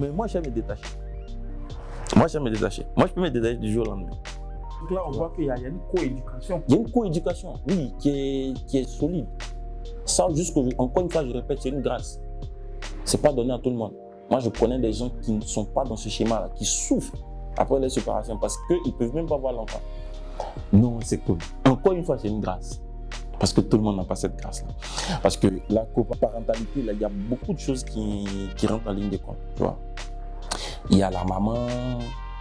Mais moi, j'aime me détacher. Moi, j'aime me détacher. Moi, je peux me détacher du jour au lendemain. Donc là, on voit qu'il y a une coéducation. Il y a une coéducation, oui, qui est solide. Ça, encore une fois, je répète, c'est une grâce. C'est pas donné à tout le monde. Moi, je connais des gens qui ne sont pas dans ce schéma-là, qui souffrent après les séparations parce qu'ils ne peuvent même pas voir l'enfant. Non, c'est cool. Encore une fois, c'est une grâce. Parce que tout le monde n'a pas cette grâce-là. Parce que la coparentalité, là, il y a beaucoup de choses qui rentrent en ligne de compte. Tu vois. Il y a la maman,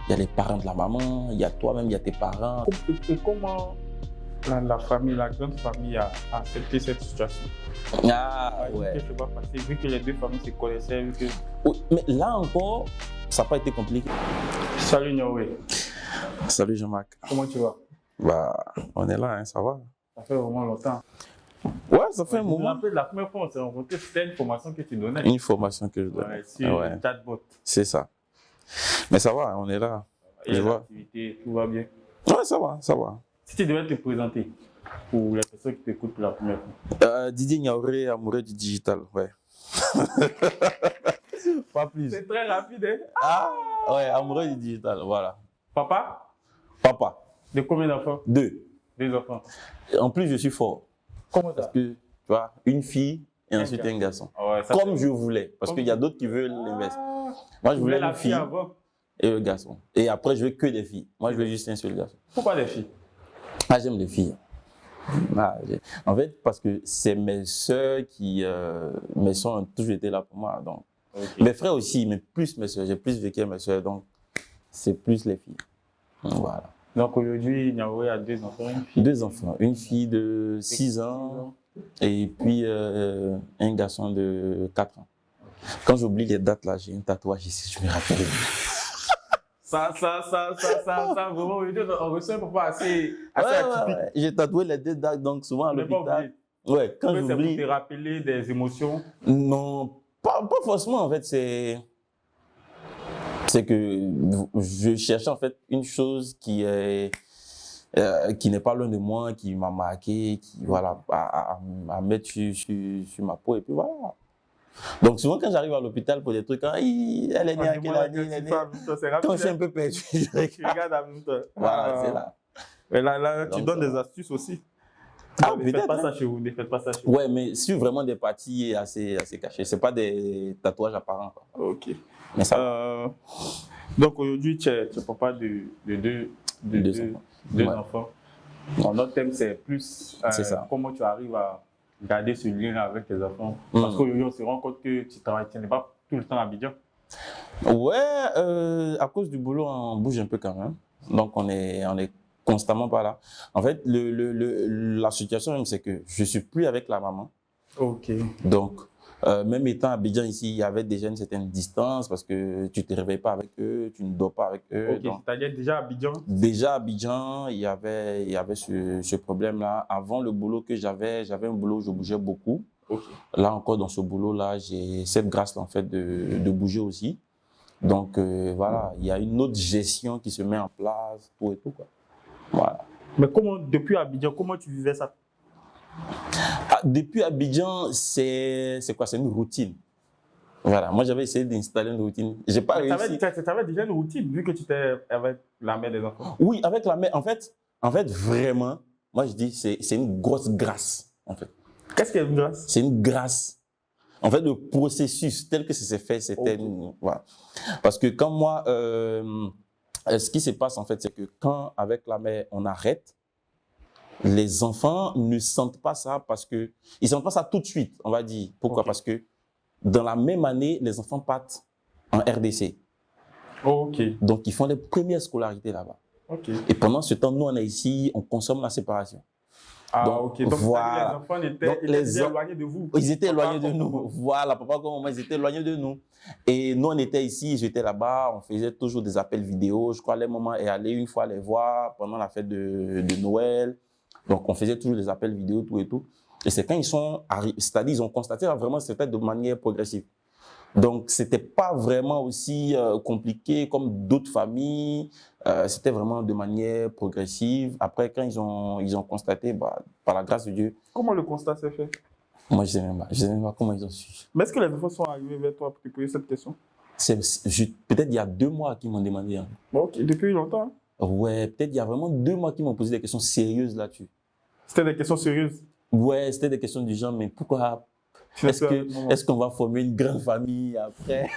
il y a les parents de la maman, il y a toi-même, il y a tes parents. Et comment la famille, la grande famille a accepté cette situation? Ah, ouais. Qu'est-ce qui va passer vu que les deux familles se connaissaient? Vu que... Oui, mais là encore, ça n'a pas été compliqué. Salut Niawé. Salut Jean-Marc. Comment tu vas? Bah, on est là, hein, ça va. Ça fait vraiment longtemps. Ouais, ça fait un moment. Je me rappelle la première fois qu'on s'est rencontrés, c'était une formation que tu donnais. Une formation que je donne. Ouais, sur le chatbot. C'est ça. Mais ça va, on est là. Et je vois. L'activité, tout va bien. Ouais, ça va, ça va. Si tu devais te présenter pour les personnes qui t'écoutent pour la première fois. Didier Niaouré, amoureux du digital, ouais. Pas plus. C'est très rapide, hein? Ah, ouais, amoureux du digital, voilà. Papa? Papa. De combien d'enfants? 2. 2 enfants. En plus, je suis fort. Comment ça? Parce que, tu vois, une fille et ensuite un garçon. Ah ouais, ça comme je voulais. Parce qu'il y a d'autres qui veulent l'inverse. Moi, je voulais la une fille avant. et un garçon. Et après, je veux que des filles. Moi, je veux juste un seul garçon. Pourquoi les filles? Ah, j'aime les filles. Ah, en fait, parce que c'est mes soeurs qui... mes soeurs ont toujours été là pour moi. Donc. Okay. Mes frères aussi, mais plus mes soeurs. J'ai plus vécu mes soeurs. Donc, c'est plus les filles. Voilà. Donc aujourd'hui, Niawé a 2 enfants, une fille. 2 enfants. Une fille de 6 ans et puis un garçon de 4 ans. Quand j'oublie les dates là, j'ai un tatouage ici, je me rappelle. Ça, vraiment, on reçoit un papa assez atypique. Ouais. J'ai tatoué les 2 dates, donc souvent à l'hôpital. Ouais, quand j'oublie. C'est pour te rappeler des émotions? Non, pas forcément en fait, c'est que je cherchais en fait une chose qui n'est pas loin de moi, qui m'a marqué, qui voilà, à mettre sur ma peau et puis voilà. Donc souvent quand j'arrive à l'hôpital pour des trucs, elle est née à quelle année, quand je suis un peu perdu, je regarde à même temps. Voilà, c'est là. Mais là tu donnes des astuces aussi. Ah, ne faites pas ça chez vous, ne faites pas ça chez vous. Ouais, mais sur vraiment des parties assez cachées. C'est pas des tatouages apparents, quoi. Ok. Mais ça. Donc aujourd'hui, tu es papa de deux enfants. Bon, notre thème, c'est plus comment tu arrives à garder ce lien avec tes enfants. Parce qu'aujourd'hui, on se rend compte que tu n'es pas tout le temps à Abidjan. Ouais, à cause du boulot, on bouge un peu quand même. Donc, on est constamment pas là. En fait, la situation même, c'est que je suis plus avec la maman. Ok. Donc, même étant à Abidjan ici, il y avait déjà une certaine distance parce que tu ne te réveilles pas avec eux, tu ne dors pas avec eux. Ok, c'est-à-dire déjà à Abidjan? Déjà à Abidjan, il y avait ce problème-là. Avant le boulot que j'avais un boulot où je bougeais beaucoup. Okay. Là encore, dans ce boulot-là, j'ai cette grâce-là en fait de bouger aussi. Donc, voilà, il y a une autre gestion qui se met en place, tout et tout, quoi. Voilà. Mais depuis Abidjan, comment tu vivais ça? Depuis Abidjan, c'est quoi? C'est une routine. Voilà, moi j'avais essayé d'installer une routine. J'ai pas réussi. Tu avais déjà une routine vu que tu étais avec la mère des enfants? Oui, avec la mère. En fait, vraiment, moi je dis c'est une grosse grâce. En fait. Qu'est-ce qu'est une grâce? C'est une grâce. En fait, le processus tel que ça s'est fait, c'était voilà. Parce que quand moi, ce qui se passe en fait, c'est que quand avec la mère on arrête, les enfants ne sentent pas ça parce que ils sentent pas ça tout de suite, on va dire. Pourquoi? Parce que dans la même année, les enfants partent en RDC. Ok. Donc ils font les premières scolarités là-bas. Ok. Et pendant ce temps, nous on est ici, on consomme la séparation. Ah, donc, ok. Donc voilà. Les enfants étaient éloignés de vous. Ils étaient éloignés de nous. Voilà, papa comme maman, ils étaient éloignés de nous. Et nous, on était ici, j'étais là-bas, on faisait toujours des appels vidéo. Je crois que les mamans est allée une fois les voir pendant la fête de Noël. Donc, on faisait toujours des appels vidéo, tout et tout. Et c'est quand ils sont arrivés, c'est-à-dire ils ont constaté vraiment c'était de manière progressive. Donc, c'était pas vraiment aussi compliqué comme d'autres familles. C'était vraiment de manière progressive. Après, quand ils ont constaté, par la grâce de Dieu. Comment le constat s'est fait? Moi, je ne sais même pas comment ils ont su. Mais est-ce que les enfants sont arrivés vers toi pour te poser cette question? Peut-être il y a 2 mois qu'ils m'ont demandé. Hein. Ok, depuis longtemps? Ouais, peut-être il y a vraiment 2 mois qu'ils m'ont posé des questions sérieuses là-dessus. C'était des questions sérieuses? Ouais, c'était des questions du genre, mais pourquoi? Est-ce qu'on va former une grande famille après?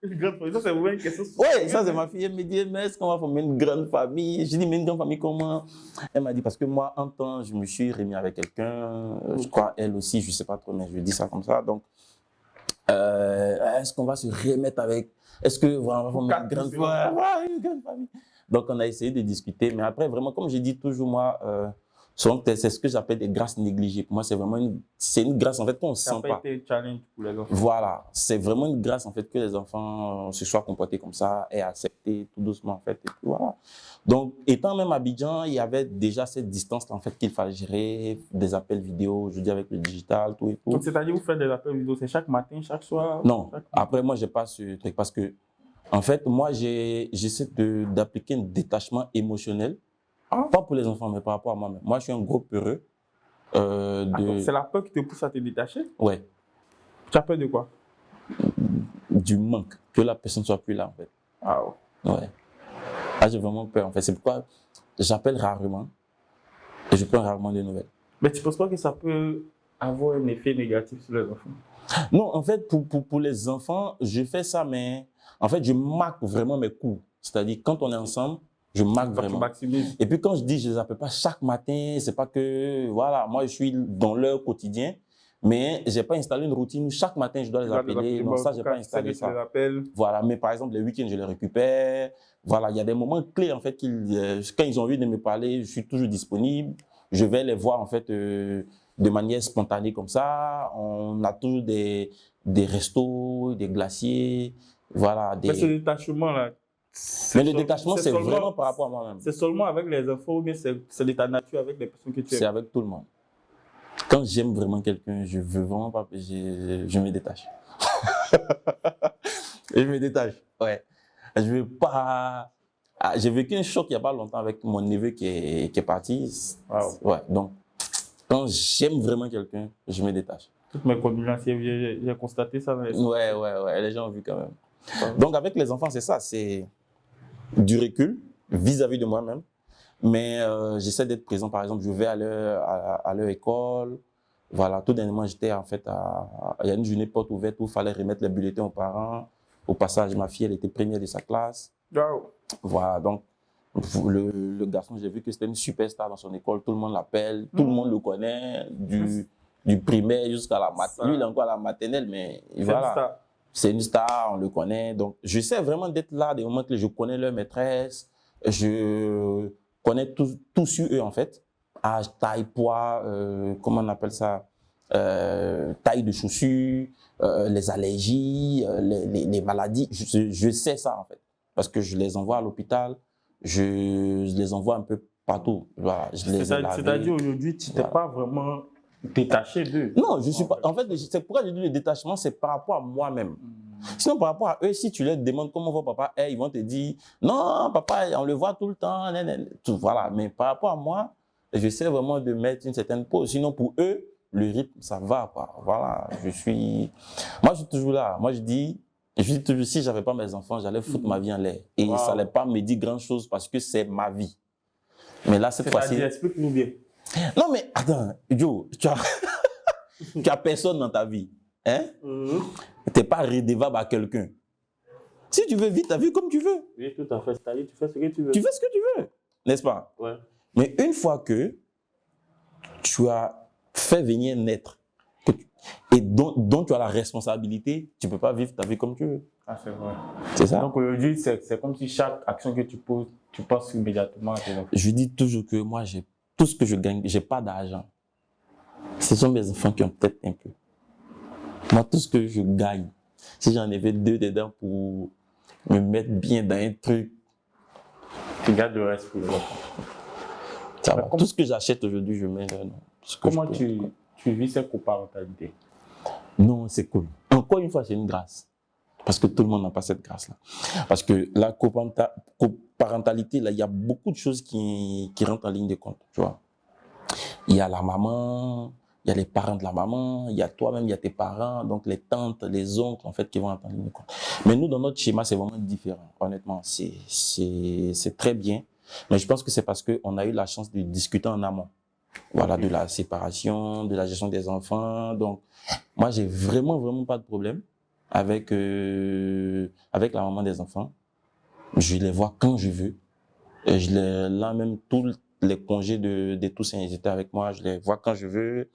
Une grande famille, ça c'est vraiment une question sérieuse. Oui, ça c'est ma fille, elle me dit, mais est-ce qu'on va former une grande famille? Je dis, mais une grande famille comment? Elle m'a dit, parce que moi, un temps, je me suis remis avec quelqu'un, je crois elle aussi, je ne sais pas trop, mais je dis ça comme ça. Donc, est-ce qu'on va se remettre avec, est-ce qu'on va former une grande famille? Donc, on a essayé de discuter, mais après, vraiment, comme je dis toujours, moi, c'est ce que j'appelle des grâces négligées. Pour moi, c'est vraiment une grâce en fait qu'on ne sent pas. Ça n'a pas été challenge pour les enfants. Voilà, c'est vraiment une grâce en fait que les enfants se soient comportés comme ça et acceptés tout doucement en fait. Et puis, voilà. Donc, étant même à Abidjan, il y avait déjà cette distance en fait qu'il fallait gérer, des appels vidéo, je dis avec le digital, tout et tout. Donc, c'est-à-dire vous faites des appels vidéo, c'est chaque matin, chaque soir? Non, après moi, je n'ai pas ce truc parce que, en fait, moi, j'essaie d'appliquer un détachement émotionnel. Pas pour les enfants, mais par rapport à moi-même. Moi, je suis un gros peureux. C'est la peur qui te pousse à te détacher? Ouais. Tu as peur de quoi? Du manque, que la personne ne soit plus là, en fait. Ah ouais. Ouais. Ah, j'ai vraiment peur, en fait. C'est pourquoi j'appelle rarement et je prends rarement des nouvelles. Mais tu ne penses pas que ça peut avoir un effet négatif sur les enfants? Non, en fait, pour les enfants, je fais ça, mais en fait, je marque vraiment mes coups. C'est-à-dire, quand on est ensemble, je marque vraiment. Et puis quand je dis je ne les appelle pas chaque matin, c'est pas que, voilà, moi je suis dans leur quotidien, mais je n'ai pas installé une routine où chaque matin je dois les appeler. Non, ça, je n'ai pas installé ça. Voilà, mais par exemple, les week-ends, je les récupère. Voilà, il y a des moments clés, en fait, quand ils ont envie de me parler, je suis toujours disponible. Je vais les voir, en fait, de manière spontanée comme ça. On a toujours des restos, des glaciers, voilà. Mais ce détachement-là, mais le détachement, c'est vraiment par rapport à moi-même. C'est seulement avec les enfants ou bien c'est de ta nature avec les personnes que tu aimes? C'est avec tout le monde. Quand j'aime vraiment quelqu'un, je veux vraiment pas, je me détache. Et je me détache, ouais. Je veux pas... J'ai vécu un choc il n'y a pas longtemps avec mon neveu qui est parti. Wow. Ouais, donc, quand j'aime vraiment quelqu'un, je me détache. Toutes mes condoléances, j'ai constaté ça. Mais... Ouais, les gens ont vu quand même. Ouais. Donc, avec les enfants, c'est ça, c'est du recul vis-à-vis de moi-même, mais j'essaie d'être présent. Par exemple, je vais à leur école. Voilà, tout dernièrement, j'étais en fait il y a une journée porte ouverte où il fallait remettre les bulletins aux parents. Au passage, ma fille, elle était première de sa classe. Wow. Voilà, donc le garçon, j'ai vu que c'était une superstar dans son école. Tout le monde l'appelle, tout le monde le connaît, du primaire jusqu'à la maternelle. Lui, il est encore à la maternelle, mais voilà. C'est une star, on le connaît. Donc, j'essaie vraiment d'être là des moments que je connais leur maîtresse. Je connais tout sur eux, en fait. Âge, taille, poids, comment on appelle ça, taille de chaussures, les allergies, les maladies. Je sais ça, en fait. Parce que je les envoie à l'hôpital, je les envoie un peu partout. Voilà, c'est-à-dire aujourd'hui, tu n'es pas vraiment détaché d'eux? Non, je suis pas. En fait, c'est pourquoi je dis le détachement, c'est par rapport à moi-même. Sinon, par rapport à eux, si tu leur demandes comment va papa, ils vont te dire non, papa, on le voit tout le temps. Tout, voilà. Mais par rapport à moi, j'essaie vraiment de mettre une certaine pause. Sinon, pour eux, le rythme, ça va pas. Voilà. Moi, je suis toujours là. Moi, je dis toujours, si j'avais pas mes enfants, j'allais foutre ma vie en l'air. Et ça n'allait pas me dire grand-chose parce que c'est ma vie. Mais là, cette fois-ci. Explique-nous bien. Non, mais attends, Joe, tu as personne dans ta vie. Hein? Tu n'es pas redevable à quelqu'un. Si tu veux vivre ta vie comme tu veux. Oui, tout à fait. C'est-à-dire, tu fais ce que tu veux. Tu fais ce que tu veux, n'est-ce pas? Ouais. Mais une fois que tu as fait venir naître et dont tu as la responsabilité, tu ne peux pas vivre ta vie comme tu veux. Ah, c'est vrai. C'est ça? Donc aujourd'hui, c'est comme si chaque action que tu poses, tu penses immédiatement à tes enfants. Je dis toujours que moi, tout ce que je gagne, je n'ai pas d'argent. Ce sont mes enfants qui ont peut-être un peu. Moi, tout ce que je gagne, si j'en avais 2 dedans pour me mettre bien dans un truc, tu gardes le reste pour les enfants. Ça va. Tout ce que j'achète aujourd'hui, je mets là. Comment tu vis cette coparentalité? Non, c'est cool. Encore une fois, c'est une grâce. Parce que tout le monde n'a pas cette grâce-là. Parce que la coparentalité, là, il y a beaucoup de choses qui rentrent en ligne de compte. Tu vois. Il y a la maman, il y a les parents de la maman, il y a toi-même, il y a tes parents, donc les tantes, les oncles, en fait, qui vont entendre le compte. Mais nous, dans notre schéma, c'est vraiment différent. Honnêtement, c'est très bien. Mais je pense que c'est parce qu'on a eu la chance de discuter en amont. Voilà, de la séparation, de la gestion des enfants. Donc, moi, j'ai vraiment pas de problème avec la maman des enfants. Je les vois quand je veux. Et là, même tous les congés de tous, ils étaient avec moi. Je les vois quand je veux.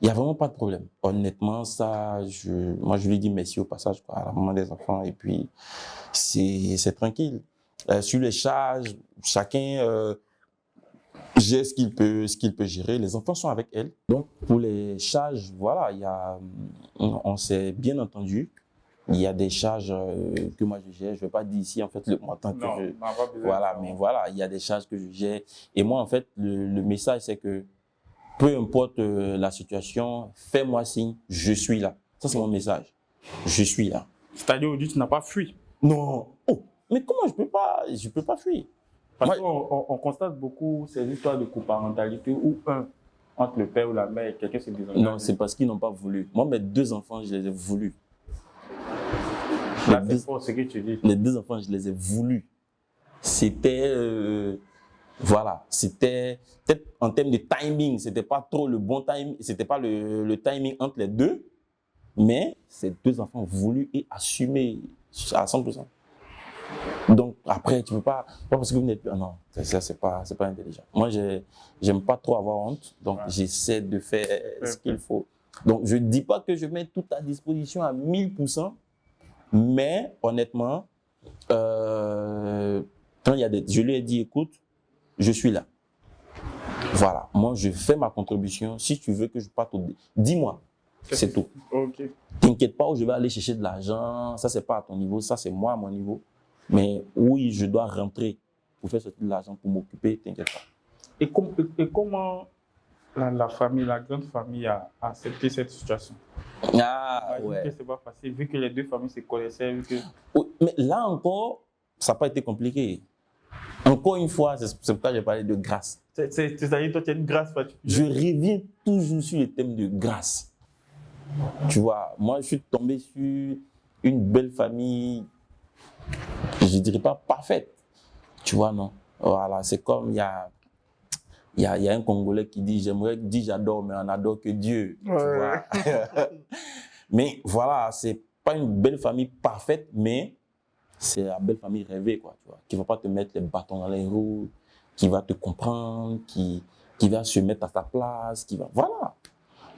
Il n'y a vraiment pas de problème. Honnêtement, ça, moi, je lui dis merci au passage, quoi, à la maman des enfants. Et puis, c'est tranquille. Sur les charges, chacun gère ce qu'il peut gérer. Les enfants sont avec elle. Donc, pour les charges, voilà, on s'est bien entendu. Il y a des charges que moi je gère. Je ne vais pas dire ici, en fait, le montant que je... Voilà, mais voilà, il y a des charges que je gère. Et moi, en fait, le message, c'est que peu importe la situation, fais-moi signe, je suis là. Ça, c'est mon message. Je suis là. C'est-à-dire, aujourd'hui, tu n'as pas fui? Non. Oh, mais comment je peux pas fuir? Parce qu'on constate beaucoup ces histoires de coparentalité où entre le père ou la mère, quelqu'un se désengage. Non, c'est parce qu'ils n'ont pas voulu. Moi, mes 2 enfants, je les ai voulus. Là, c'est ce que tu dis. Les 2 enfants, je les ai voulus. C'était... voilà, c'était peut-être en termes de timing, c'était pas trop le bon timing, c'était pas le timing entre les deux, mais ces 2 enfants voulus et assumés à 100%. Donc après, tu peux pas parce que vous n'êtes pas, non, ça c'est pas intelligent. Moi, j'aime pas trop avoir honte, donc j'essaie de faire ce qu'il faut. Donc je dis pas que je mets tout à disposition à 1000%, mais honnêtement, quand il y a je lui ai dit, écoute, je suis là. Voilà, moi je fais ma contribution. Si tu veux que je parte, dis-moi. C'est tout. Okay. T'inquiète pas où je vais aller chercher de l'argent. Ça, c'est pas à ton niveau, ça, c'est moi à mon niveau. Mais oui, je dois rentrer pour faire sortir de l'argent, pour m'occuper, t'inquiète pas. Et comment la famille, la grande famille a accepté cette situation? Ah, ouais. C'est pas facile, vu que les 2 familles se connaissaient. Oui, mais là encore, ça n'a pas été compliqué. Encore une fois, c'est pourquoi j'ai parlé de grâce. C'est-à-dire, toi, tu as une grâce particulière. Je reviens toujours sur le thème de grâce. Tu vois, moi, je suis tombé sur une belle famille, je ne dirais pas parfaite. Tu vois, non. Voilà, c'est comme il y a un Congolais qui dit, j'aimerais dire j'adore, mais on n'adore que Dieu. Ouais. Tu vois. Mais voilà, c'est pas une belle famille parfaite, mais c'est la belle famille rêvée, quoi, tu vois, qui ne va pas te mettre les bâtons dans les roues, qui va te comprendre, qui va se mettre à ta place, qui va... Voilà.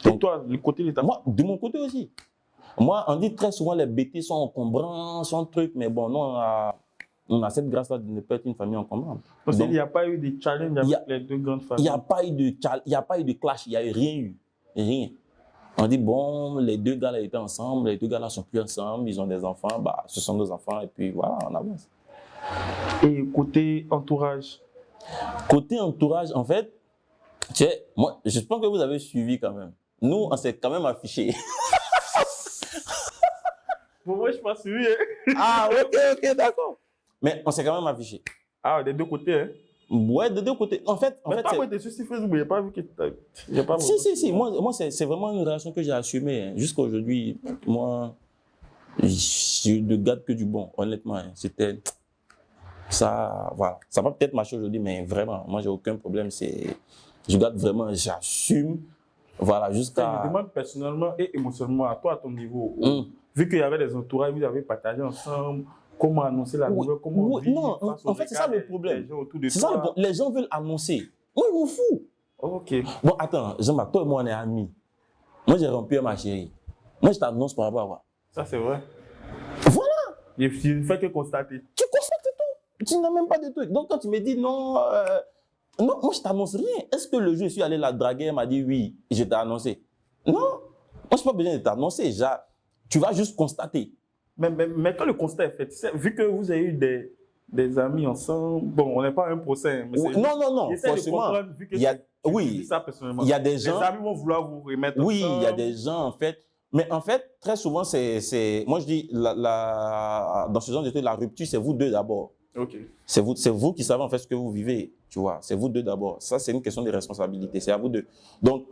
Donc, et toi, du côté de ta... Moi, de mon côté aussi. Moi, on dit très souvent les bêtises sont encombrants, sont trucs, mais bon, nous, on a cette grâce-là de ne pas être une famille encombrante. Donc, il n'y a pas eu de challenge avec les 2 grandes familles? Il n'y a pas eu de clash, il n'y a eu rien. Rien. On dit, bon, les 2 gars-là étaient ensemble, les 2 gars-là sont plus ensemble, ils ont des enfants, bah, ce sont nos enfants, et puis voilà, on avance. Et côté entourage? Côté entourage, en fait, tu sais, moi, je pense que vous avez suivi quand même. Nous, on s'est quand même affichés. Bon, moi, je pense oui. Ah, ok, d'accord. Mais on s'est quand même affichés. Ah, des 2 côtés, hein? Ouais, de 2 côtés. En fait, t'es sur Facebook, mais il n'y a pas vu que tu pas... Si. Moi c'est vraiment une relation que j'ai assumée. Hein. Jusqu'à aujourd'hui, moi, je ne garde que du bon, honnêtement. Hein. C'était... Ça, voilà. Ça va peut-être marcher aujourd'hui, mais vraiment, moi, j'ai aucun problème. Je garde vraiment, j'assume. Voilà, jusqu'à... Je me demande personnellement et émotionnellement, à toi, à ton niveau, vu qu'il y avait des entourages, vous avez partagé ensemble, comment annoncer la nouvelle, comment vivre. Non, en fait, c'est ça le problème. Les gens veulent annoncer. Moi, je m'en fous. Ok. Bon, attends, Jean-Marc, toi et moi, on est amis. Moi, j'ai rompu à ma chérie. Moi, je t'annonce par rapport à quoi? Ça, c'est vrai. Voilà. Il ne fait que constater. Tu constates tout. Tu n'as même pas de truc. Donc, quand tu me dis non, non, moi, je t'annonce rien. Est-ce que le jour où je suis allé la draguer, elle m'a dit oui, je t'ai annoncé? Non. Moi, je n'ai pas besoin de t'annoncer. Tu vas juste constater. Mais quand le constat est fait, tu sais, vu que vous avez eu des amis ensemble, bon, on n'est pas à un procès. Mais non, forcément. Il y a, oui, ça personnellement. Il y a des gens. Les amis vont vouloir vous remettre oui, ensemble. Il y a des gens, en fait. Mais en fait, très souvent, moi, je dis, dans ce genre de truc, la rupture, c'est vous 2 d'abord. Ok. C'est vous qui savez en fait ce que vous vivez, tu vois. C'est vous 2 d'abord. Ça, c'est une question de responsabilité. C'est à vous 2. Donc,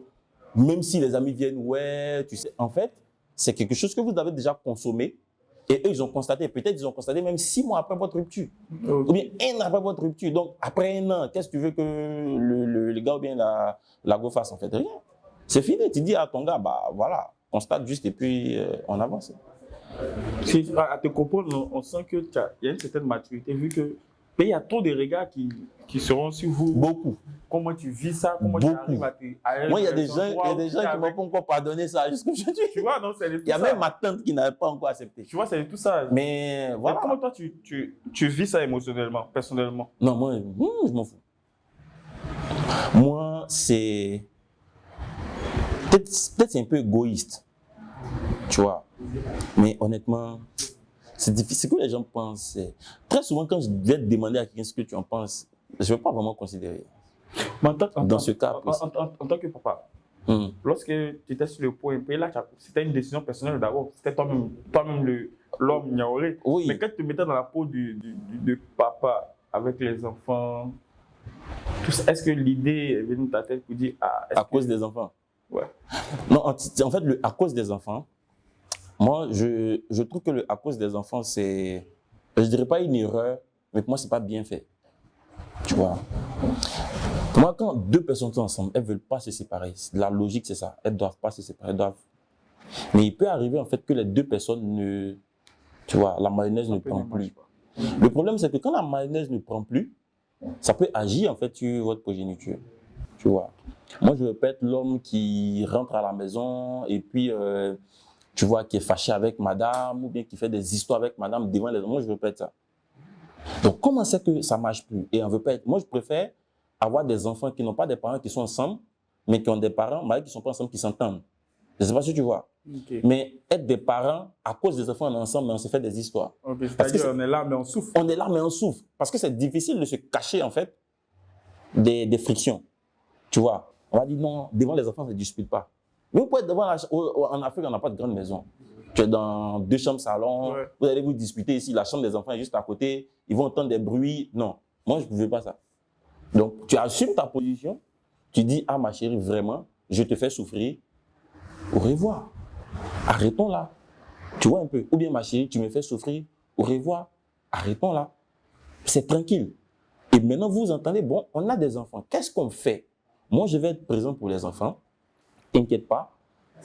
même si les amis viennent, ouais, tu sais, en fait, c'est quelque chose que vous avez déjà consommé et eux, ils ont constaté, peut-être ils ont constaté même 6 mois après votre rupture, ou bien 1 an après votre rupture. Donc, après 1 an, qu'est-ce que tu veux que le gars ou bien la go fasse en fait? Rien. C'est fini. Tu dis à ton gars, bah voilà, constate juste et puis on avance. Si, à te comprendre, on sent qu'il y a une certaine maturité, vu que mais il y a trop de regards qui seront sur vous. Beaucoup. Comment tu vis ça, comment tu arrives à moi, il y a des gens qui m'ont pas encore pardonné ça jusqu'aujourd'hui. Tu vois, non, c'est il y a même ma tante qui n'avait pas encore accepté. Tu vois, c'est tout ça. Mais voilà. Mais comment toi, tu vis ça émotionnellement, personnellement? Non, moi, je m'en fous. Moi, c'est... Peut-être c'est un peu égoïste. Tu vois. Mais honnêtement, c'est difficile que les gens pensent. Très souvent, quand je vais te demander à quelqu'un ce que tu en penses, je ne vais pas vraiment considérer. Dans ce cas en tant que papa, lorsque tu étais sur le point, là, c'était une décision personnelle d'abord. C'était toi-même l'homme ignoré. Oui. Mais quand tu te mettais dans la peau de papa avec les enfants, est-ce que l'idée est venue de ta tête pour dire à cause des enfants? Ouais. Non, en fait, à cause des enfants, moi, je trouve que à cause des enfants, c'est, je ne dirais pas une erreur, mais pour moi, ce n'est pas bien fait. Tu vois. Pour moi, quand 2 personnes sont ensemble, elles ne veulent pas se séparer. La logique, c'est ça. Elles ne doivent pas se séparer. Mais il peut arriver, en fait, que les 2 personnes ne... Tu vois, la mayonnaise ne prend plus. Le problème, c'est que quand la mayonnaise ne prend plus, ça peut agir, en fait, sur votre progéniture. Tu vois. Moi, je veux pas être l'homme qui rentre à la maison et puis... tu vois, qui est fâché avec madame ou bien qui fait des histoires avec madame devant les... Moi, je ne veux pas être ça. Donc, comment c'est que ça ne marche plus? Et on veut pas être... Moi, je préfère avoir des enfants qui n'ont pas des parents qui sont ensemble, mais qui ont des parents qui ne sont pas ensemble, qui s'entendent. Je ne sais pas si tu vois. Okay. Mais être des parents, à cause des enfants, on est ensemble, mais on se fait des histoires. Okay, c'est-à-dire on est là, mais on souffre. On est là, mais on souffre. Parce que c'est difficile de se cacher, en fait, des frictions. Tu vois, on va dire non, devant les enfants, on ne se dispute pas. Vous pouvez être devant en Afrique, on n'a pas de grande maison. Tu es dans 2 chambres salon, ouais. Vous allez vous disputer ici, la chambre des enfants est juste à côté, ils vont entendre des bruits. Non, moi je ne veux pas ça. Donc tu assumes ta position, tu dis ah ma chérie, vraiment, je te fais souffrir, au revoir. Arrêtons là. Tu vois un peu. Ou bien ma chérie, tu me fais souffrir, au revoir. Arrêtons là. C'est tranquille. Et maintenant vous entendez, bon, on a des enfants, qu'est-ce qu'on fait? Moi je vais être présent pour les enfants. T'inquiète pas,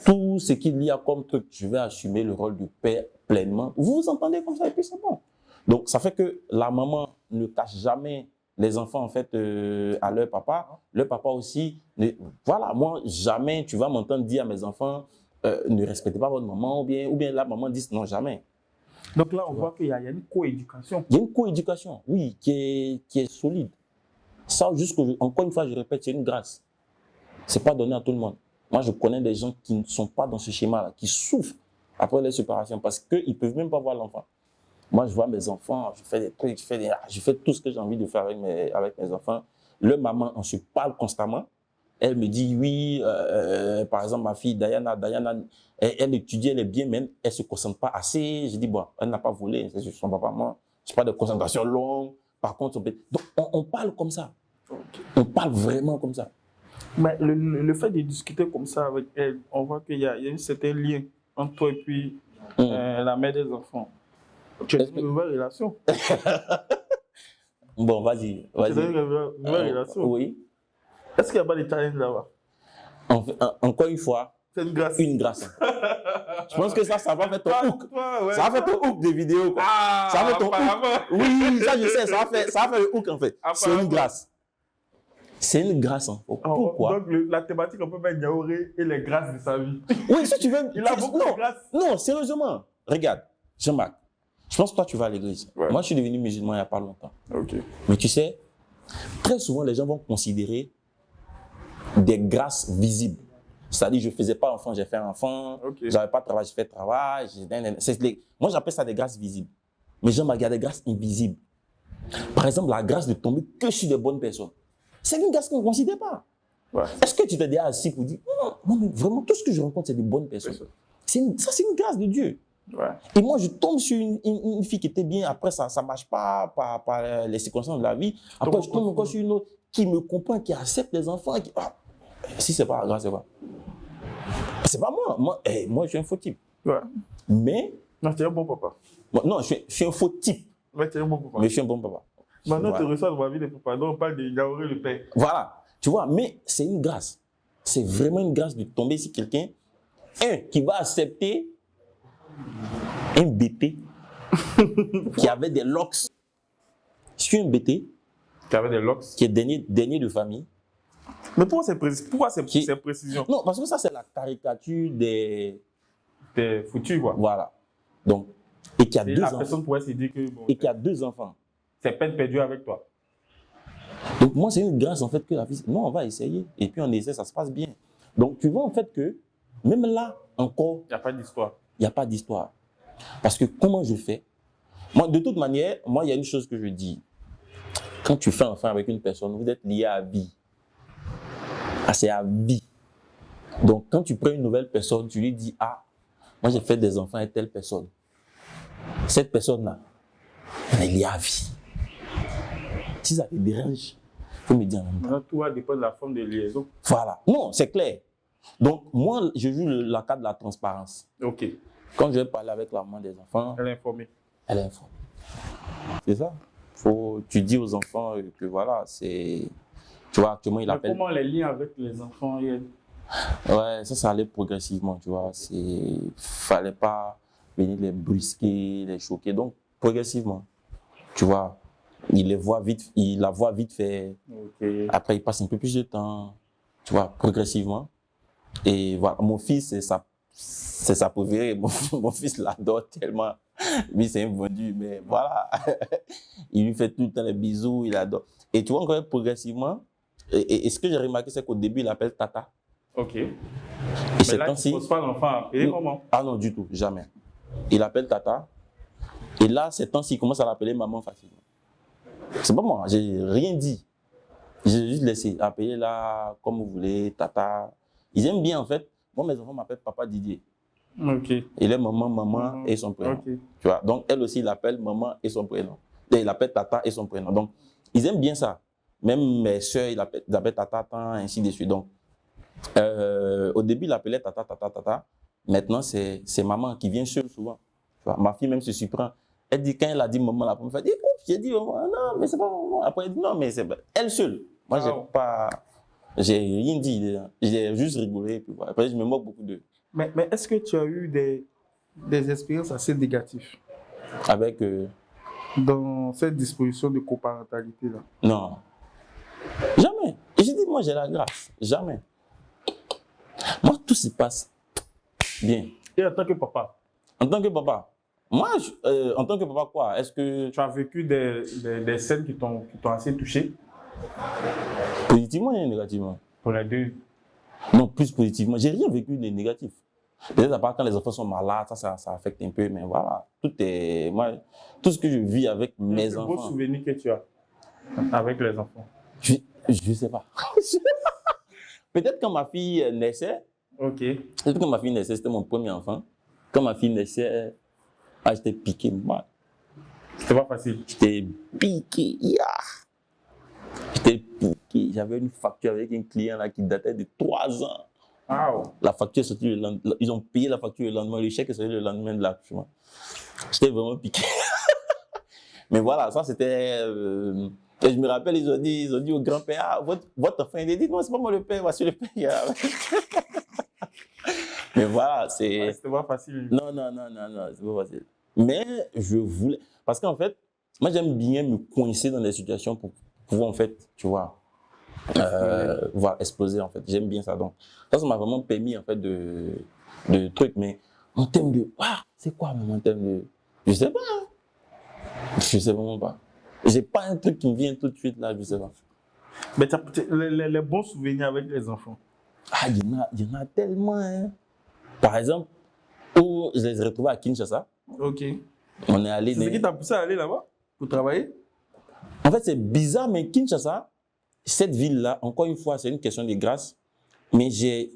tout ce qu'il y a comme truc, je vais assumer le rôle du père pleinement. Vous vous entendez comme ça et puis c'est bon. Donc, ça fait que la maman ne cache jamais les enfants en fait à leur papa. Le papa aussi, voilà, moi, jamais tu vas m'entendre dire à mes enfants, ne respectez pas votre maman ou bien la maman dit non, jamais. Donc là, on voit qu'il y a une coéducation. Il y a une coéducation, oui, qui est solide. Ça, encore une fois, je répète, c'est une grâce. Ce n'est pas donné à tout le monde. Moi, je connais des gens qui ne sont pas dans ce schéma-là, qui souffrent après les séparations parce qu'ils ne peuvent même pas voir l'enfant. Moi, je vois mes enfants, je fais des trucs, je fais tout ce que j'ai envie de faire avec mes enfants. Leur maman, on se parle constamment. Elle me dit, oui, par exemple, ma fille Diana, elle étudie, elle est bien, mais elle ne se concentre pas assez. Je dis, bon, elle n'a pas volé, c'est son papa, moi. Je n'ai pas de concentration longue. Par contre, donc, on parle comme ça. On parle vraiment comme ça. Mais le fait de discuter comme ça avec elle, on voit qu'il y a un certain lien entre toi et puis la mère des enfants. Tu as une nouvelle relation. Bon, vas-y. Tu as une nouvelle relation. Oui. Est-ce qu'il n'y a pas de challenge là-bas? Encore une fois, c'est une grâce. Une grâce. Je pense que ça va faire ton hook. Ouais. Ça va faire ton hook de vidéo. Quoi. Ah, ça va faire ton hook. Oui, ça je sais, ça va faire le hook en fait. C'est une grâce. C'est une grâce. Hein. Pourquoi? Donc la thématique, on peut mettre Niaouré et les grâces de sa vie. Oui, si tu veux. Il a beaucoup de grâces. Non, sérieusement. Regarde, Jean-Marc, je pense que toi tu vas à l'église. Ouais. Moi je suis devenu musulman il n'y a pas longtemps. Okay. Mais tu sais, très souvent les gens vont considérer des grâces visibles. C'est-à-dire, je ne faisais pas enfant, j'ai fait un enfant. Okay. Je n'avais pas de travail, j'ai fait travail. Moi, j'appelle ça des grâces visibles. Mais Jean-Marc, il y a des grâces invisibles. Par exemple, la grâce de tomber que sur des bonnes personnes. C'est une grâce qu'on ne considère pas. Ouais. Est-ce que tu t'es déjà assis pour dire, non, mais vraiment, tout ce que je rencontre, c'est des bonnes personnes. C'est une grâce de Dieu. Ouais. Et moi, je tombe sur une fille qui était bien. Après, ça ne marche pas par les circonstances de la vie. Après, je tombe encore sur une autre qui me comprend, qui accepte les enfants. Si ce n'est pas la grâce, c'est quoi? C'est pas moi. Moi, je suis un faux type. Ouais. Mais. Non, tu es un bon papa. Non, je suis un faux type. Ouais, tu es un bon papa. Mais je suis un bon papa. Maintenant, tu reçois dans ma vie des papas. Donc, on parle de Yaouré le père. Voilà. Tu vois, mais c'est une grâce. C'est vraiment une grâce de tomber sur quelqu'un, qui va accepter un BT qui avait des locks. Je suis un BT qui avait des locks. Qui est dernier de famille. Mais pourquoi ces précisions? Non, parce que ça, c'est la caricature des foutus, quoi. Voilà. Donc, et qui a deux enfants. La personne pourrait se dire que... Bon, et qui a 2 enfants. C'est peine perdue avec toi. Donc, moi, c'est une grâce, en fait, que la fille... Non, on va essayer. Et puis, on essaie, ça se passe bien. Donc, tu vois, en fait, que même là, encore... Il n'y a pas d'histoire. Il n'y a pas d'histoire. Parce que comment je fais? Moi, de toute manière, moi, il y a une chose que je dis. Quand tu fais enfant avec une personne, vous êtes lié à vie. Ah, c'est à vie. Donc, quand tu prends une nouvelle personne, tu lui dis, ah, moi, j'ai fait des enfants avec telle personne. Cette personne-là, elle est liée à vie. Si ça te dérange, il faut me dire en même temps. Tout va dépendre de la forme de liaison. Voilà. Non, c'est clair. Donc, moi, je joue la carte de la transparence. OK. Quand je vais parler avec la maman des enfants... Elle est informée. Elle est informée. C'est ça. Tu dis aux enfants que voilà, c'est... Tu vois, actuellement, il appelle... Comment les liens avec les enfants? Ouais, ça allait progressivement, tu vois. Fallait pas venir les brusquer, les choquer. Donc, progressivement, tu vois, il la voit vite fait. Okay. Après, il passe un peu plus de temps, tu vois, progressivement. Et voilà, mon fils, c'est sa préférée. Mon fils l'adore tellement. Lui, c'est un vendu, mais voilà. Il lui fait tout le temps les bisous, il adore. Et tu vois, encore progressivement, et ce que j'ai remarqué, c'est qu'au début, il appelle Tata. OK. Et mais là, tu ne poses pas l'enfant à appeler comment? Ah non, du tout, jamais. Il appelle Tata. Et là, ces temps-ci, il commence à l'appeler maman facilement. C'est pas moi, j'ai rien dit. J'ai juste laissé appeler là, comme vous voulez, Tata. Ils aiment bien, en fait. Moi, mes enfants m'appellent Papa Didier. OK. Il est maman et son prénom. Okay. Tu vois? Donc, elle aussi, il appelle maman et son prénom. Et il appelle Tata et son prénom. Donc, ils aiment bien ça. Même mes soeurs, ils appellent Tata, ainsi de suite. Donc, au début, il appelait Tata, Tata, Tata. Maintenant, c'est maman qui vient seule souvent. Tu vois? Ma fille même se surprend. Elle dit, quand elle a dit maman la première fois, elle dit, oups, j'ai dit maman, non, mais c'est pas maman. Après, elle dit, non, mais c'est elle seule. Moi, j'ai rien dit. J'ai juste rigolé. Et puis, voilà. Après, je me moque beaucoup d'eux. Mais est-ce que tu as eu des expériences assez négatives avec dans cette disposition de coparentalité-là? Non. Jamais. Et je dis, moi, j'ai la grâce. Jamais. Moi, tout se passe bien. Et en tant que papa? En tant que papa, moi, en tant que papa, quoi? Est-ce que... Tu as vécu des scènes qui t'ont assez touché? Positivement et négativement? Pour les deux. Non, plus positivement. J'ai rien vécu de négatif. Peut-être à part quand les enfants sont malades, ça affecte un peu, mais voilà. Tout ce que je vis avec mes enfants. Le plus beau souvenir que tu as avec les enfants? Je sais pas. Peut-être quand ma fille naissait. OK. Peut-être quand ma fille naissait, c'était mon premier enfant. Quand ma fille naissait, j'étais piqué mal. C'était pas facile? J'étais piqué. Yeah. J'étais piqué. J'avais une facture avec un client là qui datait de 3 ans. Wow. La facture est sortie le lendemain. Ils ont payé la facture le lendemain. Le chèque est sorti le lendemain de l'accouchement. J'étais vraiment piqué. Mais voilà, ça c'était... Et je me rappelle, ils ont dit au grand-père, ah, votre enfant, il a dit, non, c'est pas moi le père, voici le père. Mais voilà, c'est... Ouais, c'était pas facile. Non, c'est pas facile. Mais je voulais... Parce qu'en fait, moi j'aime bien me coincer dans des situations pour pouvoir, en fait, tu vois, voir exploser, en fait. J'aime bien ça. Donc, ça m'a vraiment permis, en fait, de trucs. Mais en termes de... Ah, c'est quoi, en termes de... Je sais pas. Je sais vraiment pas. J'ai pas un truc qui me vient tout de suite là, je sais pas. Mais les bons souvenirs avec les enfants? Ah, il y en a tellement. Hein. Par exemple, où je les ai retrouvés à Kinshasa. OK. On est allé. C'est ce qui t'a poussé à aller là-bas pour travailler? En fait, c'est bizarre, mais Kinshasa, cette ville-là, encore une fois, c'est une question de grâce. Mais j'ai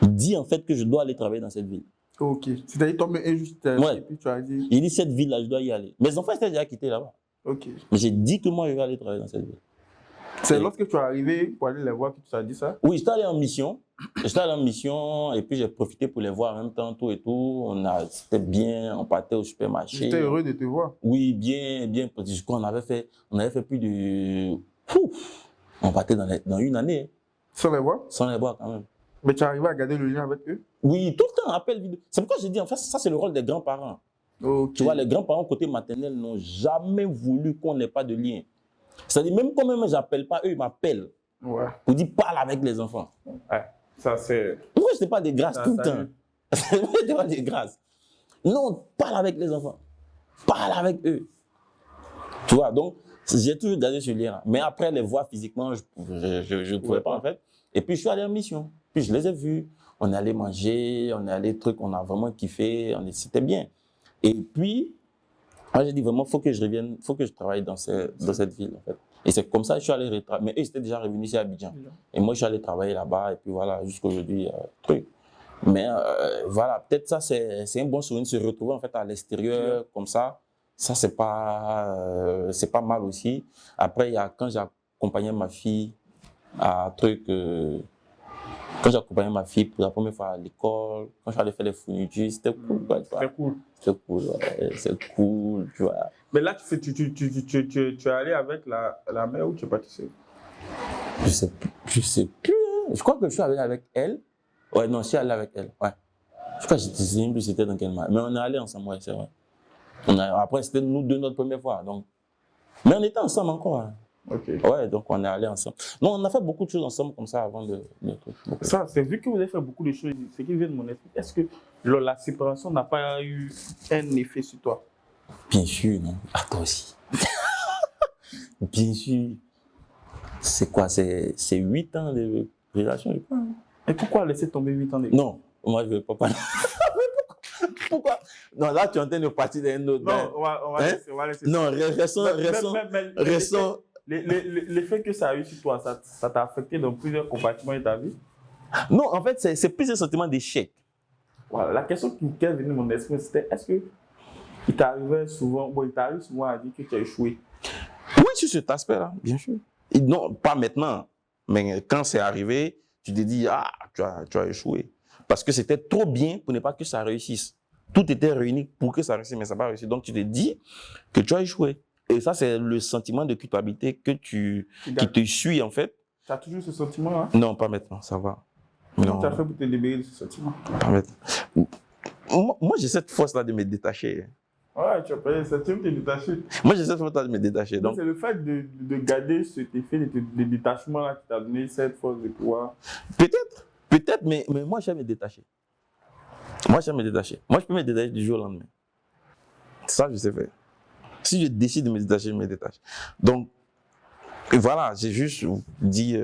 dit en fait que je dois aller travailler dans cette ville. OK. C'est-à-dire, toi, mais juste. Ouais. Et puis tu as dit. Il dit cette ville-là, je dois y aller. Mes enfants étaient déjà quittés là-bas. OK. Mais j'ai dit que moi, je vais aller travailler dans cette ville. C'est lorsque tu es arrivé pour aller les voir que tu t'as dit ça? Oui, j'étais allé en mission. J'étais allé en mission et puis j'ai profité pour les voir en même temps, tout et tout. C'était bien, on partait au supermarché. J'étais heureux de te voir. Oui, bien, bien. Je crois qu'on avait fait plus de... On partait dans une année. Sans les voir? Sans les voir quand même. Mais tu arrivais à garder le lien avec eux? Oui, tout le temps, appel vidéo. C'est pourquoi j'ai dit, en fait, ça c'est le rôle des grands-parents. Okay. Tu vois, les grands-parents côté maternel n'ont jamais voulu qu'on n'ait pas de lien. C'est-à-dire, même quand même j'appelle pas, eux, ils m'appellent. Ouais. Pour dire, parle avec les enfants. Ouais, ça c'est... Moi, je n'étais pas des grâces tout le temps. Je n'étais pas des grâces. Non, parle avec les enfants. Parle avec eux. Tu vois, donc, j'ai toujours gardé ce lien. Mais après, les voir physiquement, je ne pouvais pas, en fait. Et puis, je suis allé en mission. Puis, je les ai vus. On est allé manger, on est allé trucs, on a vraiment kiffé, c'était bien. Et puis, moi, j'ai dit vraiment, il faut que je revienne, il faut que je travaille dans cette ville, en fait. Et c'est comme ça que je suis allé retravailler. Mais eux, ils étaient déjà revenus ici à Abidjan. Et moi, je suis allé travailler là-bas, et puis voilà, jusqu'aujourd'hui, truc. Mais voilà, peut-être ça, c'est un bon souvenir de se retrouver, en fait, à l'extérieur, comme ça. Ça, c'est pas mal aussi. Après, il y a quand j'accompagnais ma fille à truc... quand j'accompagnais ma fille pour la première fois à l'école, quand j'allais faire les fournitures, c'était cool. C'était cool. C'était cool, ouais, c'est cool, tu vois. Mais là, tu es allé avec la mère ou tu es parti seul? Je sais plus. Je crois que je suis allé avec elle. Ouais, non, je suis allé avec elle, ouais. Je crois que je sais même plus c'était dans quel mois. Mais on est allé ensemble, ouais, c'est vrai. Après, c'était nous deux notre première fois, donc. Mais on était ensemble encore, hein. Okay. Ouais, donc on est allé ensemble. Non, on a fait beaucoup de choses ensemble comme ça avant de ça, c'est vu que vous avez fait beaucoup de choses, ce qui vient de mon esprit. Est-ce que la séparation n'a pas eu un effet sur toi? Bien sûr, non. À toi aussi. Bien sûr. C'est quoi? C'est 8 ans de relation, je crois. Et pourquoi laisser tomber 8 ans de... Non, moi je ne veux pas parler. Pourquoi? Non, là tu es en train de partir d'un autre. Non, on va laisser. Non, restons. L'effet que ça a eu sur toi, ça t'a affecté dans plusieurs compartiments de ta vie? Non, en fait, c'est plus un sentiment d'échec. Voilà, la question qui est venue de mon esprit, c'était est-ce que il t'arrive souvent à dire que tu as échoué? Oui, sur cet aspect-là, bien sûr. Et non, pas maintenant, mais quand c'est arrivé, tu te dis, ah, tu as échoué. Parce que c'était trop bien pour ne pas que ça réussisse. Tout était réuni pour que ça réussisse, mais ça n'a pas réussi. Donc, tu te dis que tu as échoué. Et ça, c'est le sentiment de culpabilité qui te suit, en fait. Tu as toujours ce sentiment-là? Non, pas maintenant, ça va. Comment tu as fait pour te libérer de ce sentiment? Pas maintenant. Moi, j'ai cette force-là de me détacher. Ouais, tu as pas le sentiment de te détacher. Moi, j'ai cette force-là de me détacher. Donc... C'est le fait de garder cet effet de détachement-là qui t'a donné cette force de pouvoir. Peut-être, mais moi, j'aime me détacher. Moi, j'aime me détacher. Moi, je peux me détacher du jour au lendemain. Ça, je sais faire. Si je décide de me détacher, je me détache. Donc, voilà, j'ai juste dit,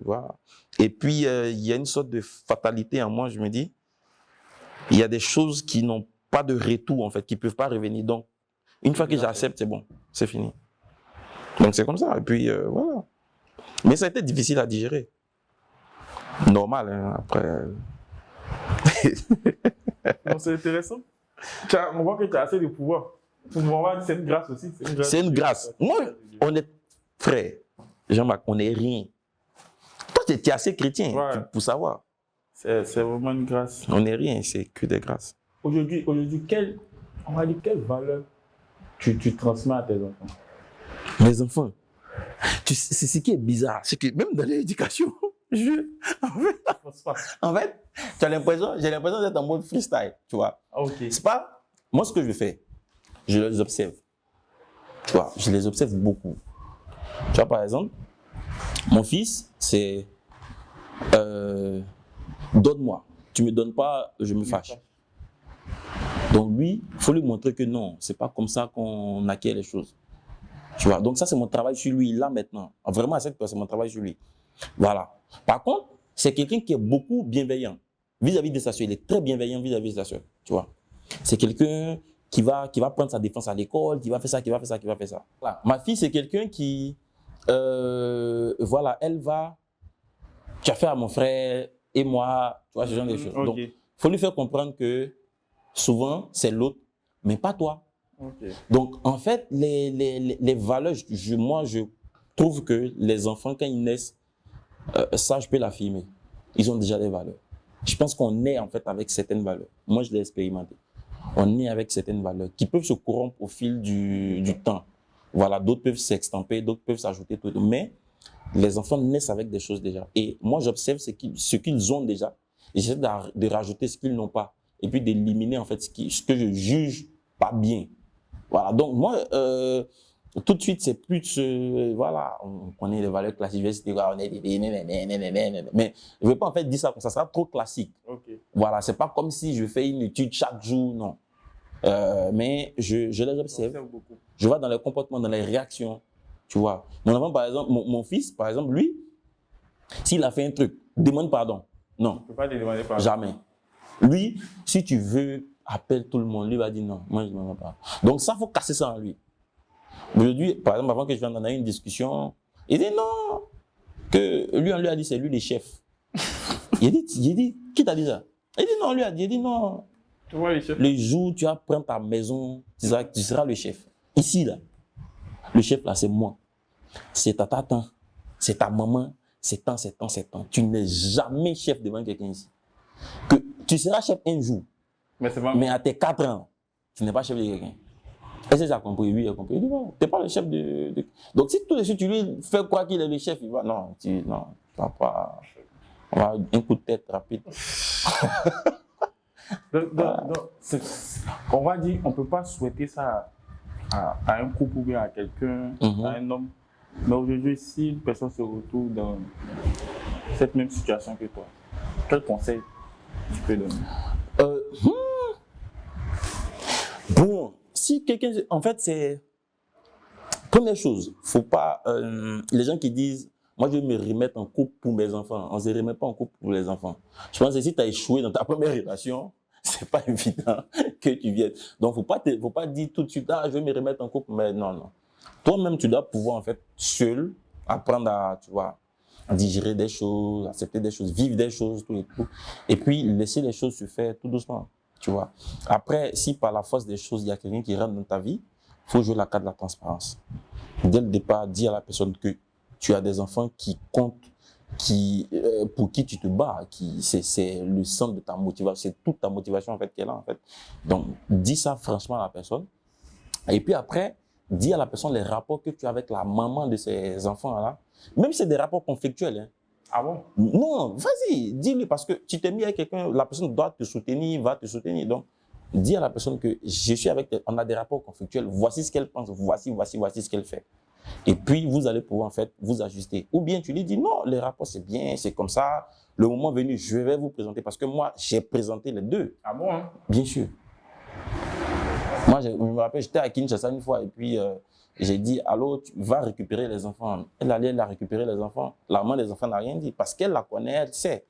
voilà. Et puis, il y a une sorte de fatalité en moi, je me dis, il y a des choses qui n'ont pas de retour, en fait, qui ne peuvent pas revenir. Donc, une fois que j'accepte, c'est bon, c'est fini. Donc, c'est comme ça. Et puis, voilà. Mais ça a été difficile à digérer. Normal, hein, après. C'est intéressant. On voit que tu as assez de pouvoir. C'est une grâce aussi. C'est une grâce. Moi, on est frères. Jean-Marc, on n'est rien. Toi, tu es assez chrétien, ouais, pour savoir. C'est vraiment une grâce. On n'est rien, c'est que des grâces. Aujourd'hui, quelle valeur tu transmets à tes enfants? Mes enfants, c'est ce qui est bizarre, c'est que même dans l'éducation, en fait, j'ai l'impression d'être en mode freestyle, tu vois. Okay. C'est pas, moi ce que je fais, je les observe, tu vois, je les observe beaucoup. Tu vois, par exemple, mon fils, c'est donne-moi, tu me donnes pas, je me fâche. Donc lui, il faut lui montrer que non, c'est pas comme ça qu'on acquiert les choses. Tu vois, donc ça c'est mon travail sur lui, là maintenant. Vraiment, c'est mon travail sur lui. Voilà. Par contre, c'est quelqu'un qui est beaucoup bienveillant vis-à-vis de sa soeur. Il est très bienveillant vis-à-vis de sa soeur, tu vois. C'est quelqu'un qui va prendre sa défense à l'école, qui va faire ça, qui va faire ça, qui va faire ça. Voilà. Ma fille, c'est quelqu'un qui, voilà, elle va, tu as fait à mon frère et moi, tu vois, ce genre de choses. Okay. Donc, il faut lui faire comprendre que souvent, c'est l'autre, mais pas toi. Okay. Donc, en fait, les valeurs, moi, trouve que les enfants, quand ils naissent, ça, je peux l'affirmer, ils ont déjà des valeurs. Je pense qu'on naît en fait avec certaines valeurs. Moi, je l'ai expérimenté. On naît avec certaines valeurs qui peuvent se corrompre au fil du temps. Voilà, d'autres peuvent s'extamper, d'autres peuvent s'ajouter, tout. Mais les enfants naissent avec des choses déjà. Et moi, j'observe ce qu'ils ont déjà. Et j'essaie de rajouter ce qu'ils n'ont pas. Et puis d'éliminer en fait ce que je juge pas bien. Voilà, donc moi, tout de suite, c'est plus, voilà, on connaît les valeurs classiques, on est mais je ne veux pas en fait dire ça, ça sera trop classique. Okay. Voilà, c'est pas comme si je fais une étude chaque jour, non. Mais je les observe. Je vois dans les comportements, dans les réactions, tu vois. Mon enfant, par exemple, mon fils, par exemple, lui, s'il a fait un truc, demande pardon. Non. Tu ne peux pas lui demander pardon. Jamais. Lui, si tu veux, appelle tout le monde. Lui va dire non, moi je ne demande pas. Donc ça, il faut casser ça en lui. Aujourd'hui, par exemple, avant que je vienne, on a eu une discussion. Il dit non, que lui, on lui a dit c'est lui le chef. Il dit, qui t'a dit ça? Il dit non, on lui a dit, non. Tu vois le chef? Le jour où tu vas prendre ta maison, tu seras le chef. Ici, là, le chef, là, c'est moi. C'est ta tante, c'est ta maman, c'est tant. Tu n'es jamais chef devant quelqu'un ici. Que tu seras chef un jour, mais à tes 4 ans, tu n'es pas chef de quelqu'un. Est-ce que tu as compris? Oui, il a compris. Il dit non, tu n'es pas le chef de... Donc, si tout de suite tu lui fais croire qu'il est le chef, il va... Non, tu vas pas... On va un coup de tête rapide. On va dire, on ne peut pas souhaiter ça à un couple ou bien à quelqu'un, à un homme. Mais aujourd'hui, si une personne se retrouve dans cette même situation que toi, quel conseil tu peux donner? Bon, si quelqu'un... En fait, c'est... Première chose, faut pas... les gens qui disent, moi je vais me remettre en couple pour mes enfants. On ne se remet pas en couple pour les enfants. Je pense que si tu as échoué dans ta première relation, c'est pas évident que tu viennes. Donc, faut pas dire tout de suite, ah, je vais me remettre en couple. Mais non. Toi-même, tu dois pouvoir, en fait, seul, apprendre à, tu vois, à digérer des choses, accepter des choses, vivre des choses, tout et tout. Et puis, laisser les choses se faire tout doucement, tu vois. Après, si par la force des choses, il y a quelqu'un qui rentre dans ta vie, il faut jouer la carte de la transparence. Dès le départ, dire à la personne que tu as des enfants qui comptent, pour qui tu te bats, c'est le centre de ta motivation, c'est toute ta motivation en fait qu'elle a en fait. Donc, dis ça franchement à la personne. Et puis après, dis à la personne les rapports que tu as avec la maman de ces enfants-là. Même si c'est des rapports conflictuels. Hein. Ah bon? Non, vas-y, dis-lui parce que tu t'es mis avec quelqu'un, la personne doit te soutenir, va te soutenir. Donc, dis à la personne que je suis avec, on a des rapports conflictuels, voici ce qu'elle pense, voici ce qu'elle fait. Et puis, vous allez pouvoir en fait vous ajuster. Ou bien tu lui dis non, les rapports c'est bien, c'est comme ça. Le moment venu, je vais vous présenter parce que moi, j'ai présenté les deux. Ah bon? Hein? Bien sûr. Moi, je me rappelle, j'étais à Kinshasa une fois et puis j'ai dit allô, tu vas récupérer les enfants. Elle a récupéré les enfants. La maman des enfants n'a rien dit parce qu'elle la connaît, elle sait.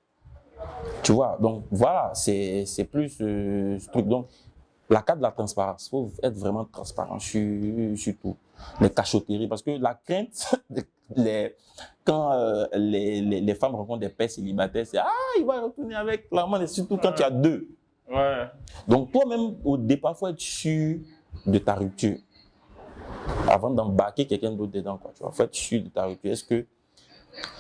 Tu vois, donc voilà, c'est plus ce truc. Donc, la carte de la transparence, il faut être vraiment transparent sur tout. Les cachotteries, parce que la crainte, quand les femmes rencontrent des pères célibataires, c'est « Ah, il va retourner avec la maman », surtout quand tu as deux. Ouais. Donc toi-même, au départ, il faut être sûr de ta rupture. Avant d'embarquer quelqu'un d'autre dedans, quoi. Tu vois, faut être sûr de ta rupture. Est-ce que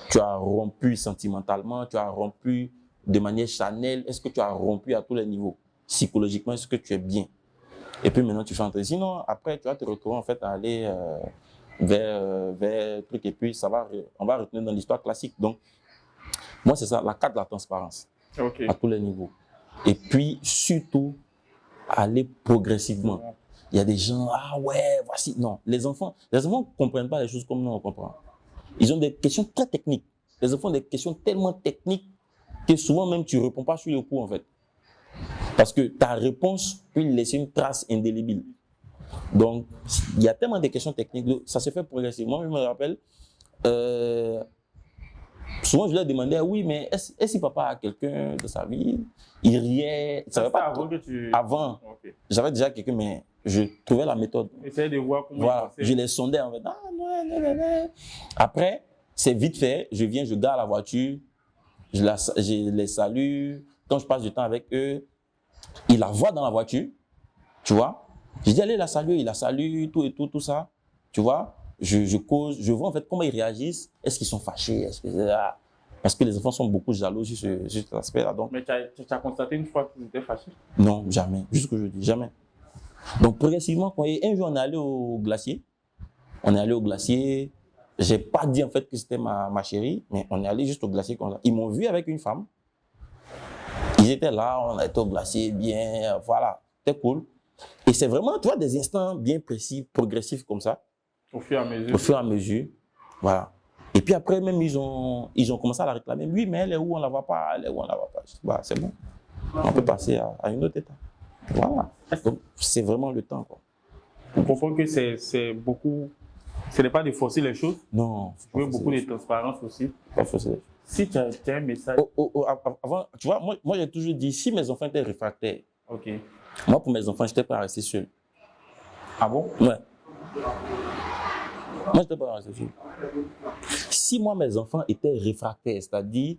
tu as rompu sentimentalement, tu as rompu de manière charnelle, est-ce que tu as rompu à tous les niveaux? Psychologiquement, est-ce que tu es bien? Et puis maintenant, tu fais entrer. Sinon, après, tu vas te retrouver en fait à aller vers truc et puis on va retenir dans l'histoire classique. Donc, moi, c'est ça, la carte de la transparence. Okay. À tous les niveaux. Et puis, surtout, aller progressivement. Il y a des gens, ah ouais, voici. Non, les enfants ne comprennent pas les choses comme nous, on comprend. Ils ont des questions très techniques. Les enfants ont des questions tellement techniques que souvent même tu ne réponds pas sur le coup, en fait. Parce que ta réponse peut laisser une trace indélébile. Donc, il y a tellement de questions techniques, ça se fait progressivement. Je me rappelle, souvent je leur demandais, oui, mais est-ce que papa a quelqu'un de sa vie? Il riait. Ça pas avant que tu... Avant. Okay. J'avais déjà quelqu'un, mais je trouvais la méthode. Essayez de voir comment voilà. Je les sondais en fait. Ah, non. Après, c'est vite fait. Je viens, je gare la voiture, je les salue. Quand je passe du temps avec eux, il la voit dans la voiture, tu vois. Je dis, allez la saluer, il la salue, tout et tout ça, tu vois. je cause, je vois en fait comment ils réagissent. Est-ce qu'ils sont fâchés? Parce que les enfants sont beaucoup jaloux sur cet aspect-là. Donc... Mais tu as constaté une fois qu'ils étaient fâchés? Non, jamais. Juste ce que je dis, jamais. Donc progressivement, un jour on est allé au glacier. On est allé au glacier. J'ai pas dit en fait que c'était ma chérie, mais on est allé juste au glacier comme ça. Ils m'ont vu avec une femme. Ils étaient là, on a été au glacier, bien, voilà, c'était cool. Et c'est vraiment, tu vois, des instants bien précis, progressifs comme ça. Au fur et à mesure. Au fur et à mesure, voilà. Et puis après, même, ils ont commencé à la réclamer. Oui, mais elle est où, on ne la voit pas, elle est où, on ne la voit pas. Bah, c'est bon. On peut passer à une autre étape. Voilà. Donc, c'est vraiment le temps, quoi. Vous comprenez que c'est beaucoup... Ce n'est pas de forcer les choses. Non. Il faut beaucoup de transparence aussi. Pas forcer les choses. Si tu as un message... Avant, tu vois, moi j'ai toujours dit, si mes enfants étaient réfractaires, ok. Moi, pour mes enfants, je n'étais pas resté seul. Ah bon? Ouais. Moi, je n'étais pas resté seul. Si moi, mes enfants étaient réfractaires, c'est-à-dire,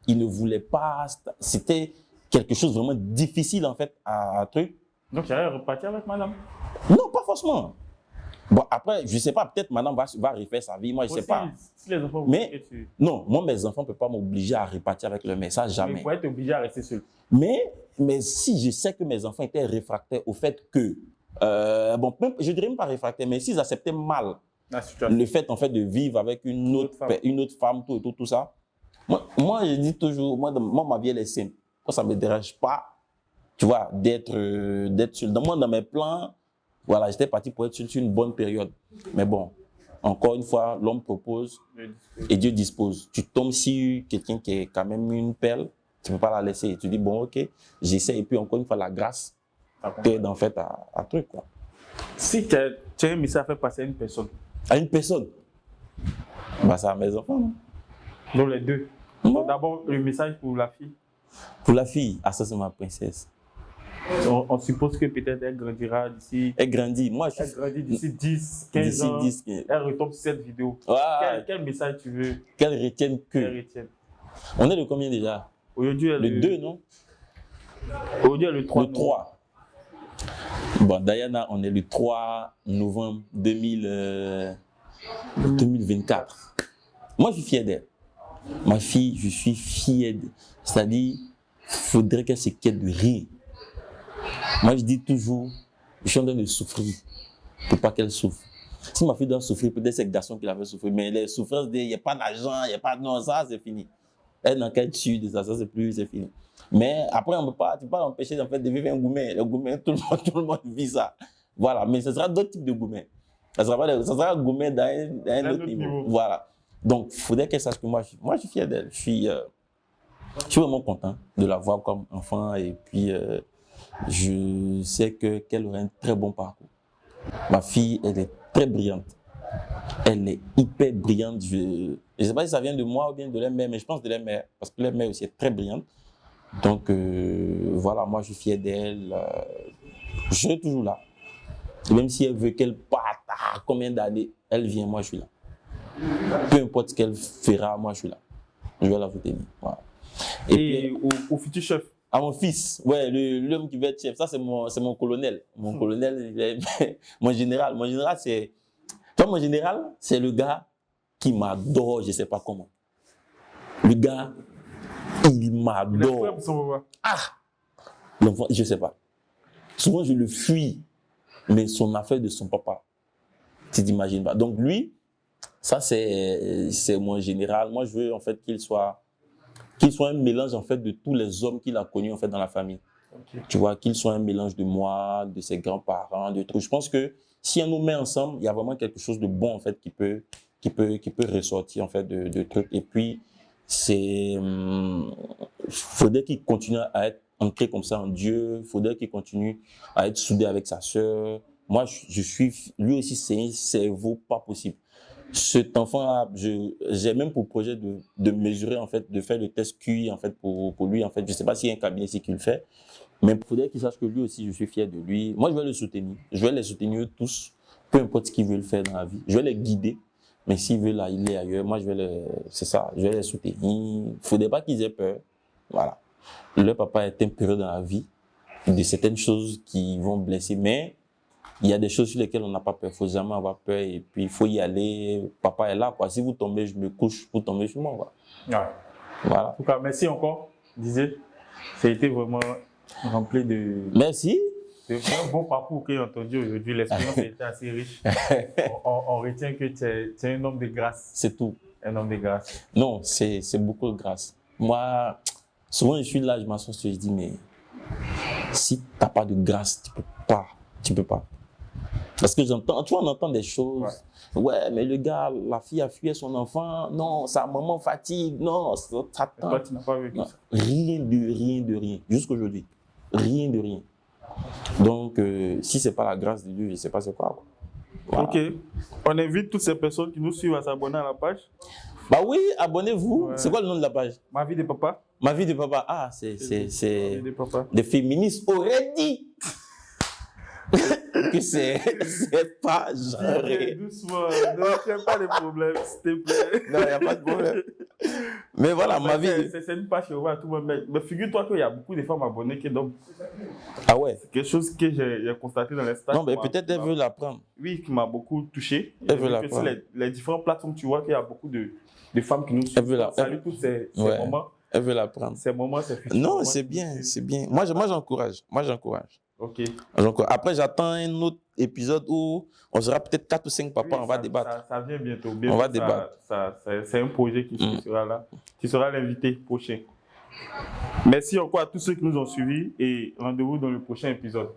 ils ne voulaient pas, c'était quelque chose de vraiment difficile, en fait, à truc. Donc, j'allais repartir avec madame? Non, pas forcément. Bon, après, je ne sais pas, peut-être madame va refaire sa vie, moi, je ne sais pas. Si les enfants mais, non, moi, mes enfants ne peuvent pas m'obliger à repartir avec le message, jamais. Mais il faut être obligé à rester seul. Mais si je sais que mes enfants étaient réfractaires au fait que, bon, je dirais même pas réfractaires, mais s'ils acceptaient mal le fait, en fait, de vivre avec une autre femme, tout ça, moi, je dis toujours, moi, ma vie, elle est simple. Moi, ça ne me dérange pas, tu vois, d'être seul. Dans mes plans, voilà, j'étais parti pour être seul sur une bonne période. Mais bon, encore une fois, l'homme propose et Dieu dispose. Tu tombes sur quelqu'un qui est quand même une perle, tu ne peux pas la laisser. Tu dis, bon, ok, j'essaie. Et puis, encore une fois, la grâce t'aide en fait à truc, quoi. Si tu as un message à faire passer à une personne. À une personne? Bah, c'est à mes enfants, non? Donc, les deux. Donc, d'abord, le message pour la fille. Pour la fille, ah, ça, c'est ma princesse. On suppose que peut-être elle grandira d'ici... Elle grandit. Moi, elle grandit d'ici 10, 15 ans. 10, 15. Elle retombe sur cette vidéo. Ah, quel message tu veux qu'elle retienne que? Qu'elle retienne. On est le combien déjà? Aujourd'hui, le 2, non? Aujourd'hui, le 3. Le 3. Bon, Diana, on est le 3 novembre 2024. Moi, je suis fier d'elle. Ma fille, je suis fier d'elle. C'est-à-dire, il faudrait qu'elle se quitte de rire. Moi, je dis toujours, je suis en train de souffrir pour pas qu'elle souffre. Si ma fille doit souffrir, peut-être c'est le garçon qui la fait souffrir. Mais les souffrances, il n'y a pas d'argent, il n'y a pas de... Non, ça, c'est fini. Elle n'a qu'à être sûre de ça, c'est fini. Mais après, on peut pas, tu peux pas l'empêcher en fait, de vivre un gourmet. Le gourmet, tout le monde vit ça. Voilà, mais ce sera d'autres types de gourmet. Ça sera un gourmet dans un autre niveau. Voilà. Donc, il faudrait qu'elle sache que moi, je suis fier d'elle. Je suis vraiment content de la voir comme enfant et puis je sais qu'elle aura un très bon parcours. Ma fille, elle est très brillante. Elle est hyper brillante. Je ne sais pas si ça vient de moi ou bien de la mère, mais je pense de la mère, parce que la mère aussi est très brillante. Donc voilà, moi je suis fier d'elle. Je serai toujours là. Et même si elle veut qu'elle parte à combien d'années, elle vient, moi je suis là. Peu importe ce qu'elle fera, moi je suis là. Je vais la soutenir. Voilà. Et puis, au futur chef? À mon fils, ouais, l'homme qui veut être chef, ça c'est mon colonel. Mon colonel, mon général. Mon général, c'est... Toi, mon général, c'est le gars qui m'adore, je ne sais pas comment. Le gars, il m'adore. Ah! L'enfant, je ne sais pas. Souvent, je le fuis, mais son affaire de son papa, tu t'imagines pas. Donc lui, ça c'est mon général. Moi, je veux en fait qu'il soit un mélange en fait de tous les hommes qu'il a connus en fait dans la famille. Okay. Tu vois, qu'il soit un mélange de moi, de ses grands-parents, de trucs. Je pense que si on nous met ensemble, il y a vraiment quelque chose de bon en fait qui peut ressortir en fait de trucs. Et puis faudrait qu'il continue à être ancré comme ça en Dieu. Faudrait qu'il continue à être soudé avec sa sœur. Moi, lui aussi, c'est un cerveau pas possible. Cet enfant-là, j'ai même pour projet de mesurer, en fait, de faire le test QI, en fait, pour lui, en fait. Je ne sais pas s'il y a un cabinet ici qui le fait, mais il faudrait qu'il sache que lui aussi, je suis fier de lui. Moi, je vais le soutenir. Je vais les soutenir tous, peu importe ce qu'ils veulent faire dans la vie. Je vais les guider, mais s'ils veulent aller ailleurs, moi, je vais les soutenir. Il ne faudrait pas qu'ils aient peur. Voilà. Le papa est impérieux dans la vie, de certaines choses qui vont blesser, mais il y a des choses sur lesquelles on n'a pas peur. Il faut jamais avoir peur et puis il faut y aller. Papa est là, quoi. Si vous tombez, je me couche, vous tombez sur moi, quoi. Ouais. Voilà. En tout cas, merci encore, Didier. Ça a été vraiment rempli de... Merci. C'est un bon parcours que j'ai entendu aujourd'hui. L'expérience a été assez riche. On retient que tu es un homme de grâce. C'est tout. Un homme de grâce. Non, c'est beaucoup de grâce. Moi, souvent je suis là, je m'assois et je dis, mais si tu n'as pas de grâce, tu peux pas. Parce que j'entends, tu vois, on entend des choses. Ouais, mais le gars, la fille a fui son enfant. Non, sa maman fatigue. Non, ça t'attend. Toi, tu n'as pas vécu ça. Rien de rien. Jusqu'aujourd'hui. Rien de rien. Donc, si ce n'est pas la grâce de Dieu, je ne sais pas c'est quoi. Voilà. Ok. On invite toutes ces personnes qui nous suivent à s'abonner à la page. Bah oui, abonnez-vous. Ouais. C'est quoi le nom de la page? Ma vie de papa. Ma vie de papa. Ah, c'est des féministes auraient dit que c'est pas genré. Doucement, il n'y a pas de problème, s'il te plaît. Non, il n'y a pas de problème. Mais voilà, ma vie. C'est une page ouverte à tout le monde. Mais figure-toi qu'il y a beaucoup de femmes abonnées qui donc. Ah ouais? C'est quelque chose que j'ai constaté dans les stats. Non, mais peut-être elle veut l'apprendre. Oui, qui m'a beaucoup touché. Elle veut l'apprendre. Sur les différentes plateformes, tu vois qu'il y a beaucoup de femmes qui nous suivent. Elle veut l'apprendre. Salut tous ces moments. Elle veut l'apprendre. Ces moments, ces futurs. Non, c'est bien, c'est bien. Moi, j'encourage. Ok. Après, j'attends un autre épisode où on sera peut-être 4 ou 5 papas, on va débattre. Ça vient bientôt. On va débattre. C'est un projet qui sera là. Tu seras l'invité prochain. Merci encore à tous ceux qui nous ont suivis et rendez-vous dans le prochain épisode.